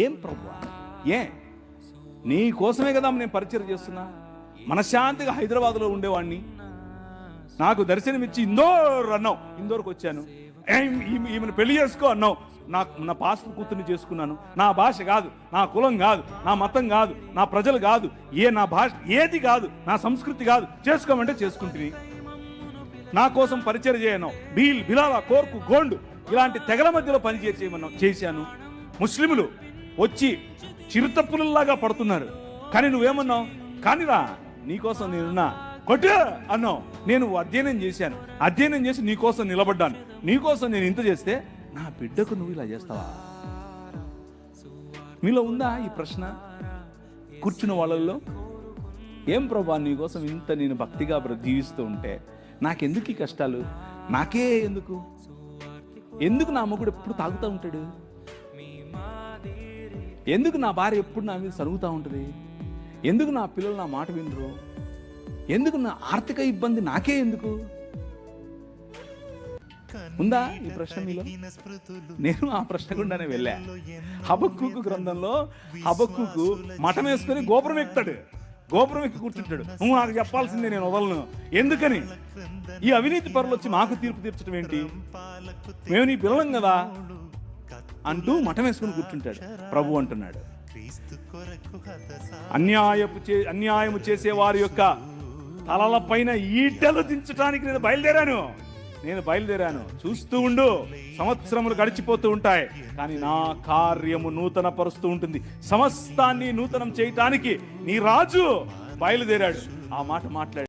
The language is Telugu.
ఏం ప్రభువా, నీ కోసమే కదా నేను పరిచయం చేస్తున్నా. మనశ్శాంతిగా హైదరాబాద్లో ఉండేవాడిని, నాకు దర్శనమిచ్చి ఇందోర్ అన్నావు, ఇందోర్కి వచ్చాను. ఈమెను పెళ్లి చేసుకో అన్నావు, నా పాస్టర్ కూతుర్ని చేసుకున్నాను. నా భాష కాదు, నా కులం కాదు, నా మతం కాదు, నా ప్రజలు కాదు, నా భాష ఏది కాదు, నా సంస్కృతి కాదు, చేసుకోమంటే చేసుకుంటుంది. నా కోసం పరిచయం చేయను. బిలాలా, కోర్కు, గోండు ఇలాంటి తెగల మధ్యలో చేశాను. ముస్లింలు వచ్చి చిరుతప్పులలాగా పడుతున్నారు, కానీ నువ్వేమన్నావు? కానిరా, నీకోసం నేనున్నా, కొట్టు అన్నావు. నేను అధ్యయనం చేసి నీకోసం నిలబడ్డాను. నీకోసం నేను ఇంత చేస్తే నా బిడ్డకు నువ్వు ఇలా చేస్తావా? మీలో ఉందా ఈ ప్రశ్న కూర్చున్న వాళ్ళల్లో? ఏం ప్రభా, నీకోసం ఇంత నేను భక్తిగా జీవిస్తూ ఉంటే నాకెందుకు ఈ కష్టాలు? నాకే ఎందుకు నా మొగుడు ఎప్పుడు తాగుతూ ఉంటాడు? ఎందుకు నా భార్య ఎప్పుడు నా మీద సరుగుతూ ఉంటుంది? ఎందుకు నా పిల్లలు నా మాట వినరు? ఎందుకు నా ఆర్థిక ఇబ్బంది నాకే ఎందుకు? ఉందా ఈ ప్రశ్న మీలో? నేను ఆ ప్రశ్న గుండానే వెళ్ళా. హబక్కూకు గ్రంథంలో హబక్కూకు మఠం వేసుకొని గోపురం ఎక్కుతాడు, గోపురం ఎక్కి కూర్చుంటాడు. నువ్వు నాకు చెప్పాల్సిందే, నేను వదలను. ఎందుకని? ఈ అవినీతి పరులు వచ్చి మాకు తీర్పు తీర్చడం ఏంటి? మేము నీ పిల్లలం కదా అంటూ మఠం వేసుకుని కూర్చుంటాడు. ప్రభు అంటున్నాడు, అన్యాయము చేసే వారి యొక్క తలల పైన ఈటెలు దించడానికి నేను బయలుదేరాను. చూస్తూ ఉండు, సంవత్సరములు గడిచిపోతూ ఉంటాయి, కానీ నా కార్యము నూతన పరుస్తూ ఉంటుంది. సమస్తాన్ని నూతనం చేయటానికి నీ రాజు బయలుదేరాడు. ఆ మాట మాట్లాడు.